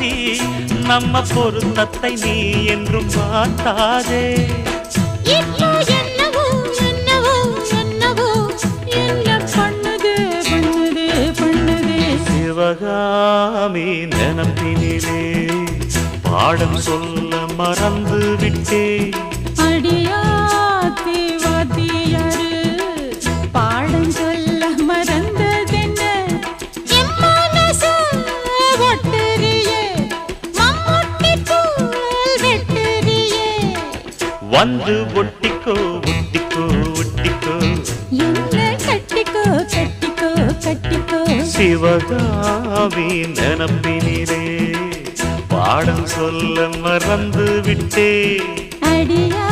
காதலி நம்ம பொருத்தத்தை நீ என்றும் மாட்டாதே. இப்போ என்னவோ என்னவோ என்னவோ என்ன பண்ணுது பண்ணுது பண்ணுது. சிவகாமி நினப்பினிலே பாடம் சொல்ல மறந்து விட்டே. அடியாத்தி வாத்தியாரு பாடம் சொல்ல மறந்ததென்ன. என் மனச ஒட்டுறியே மம்முட்டி போல் வெட்டுறியே. வந்து ஒட்டிக்கோ ஒட்டிக்கோ ஒட்டிக்கோ என்ன கட்டிக்கோ கட்டிக்கோ கட்டிக்கோ. சிவகாமி நினப்பினிலே பாடம் சொல்ல மறந்து விட்டே. அடியா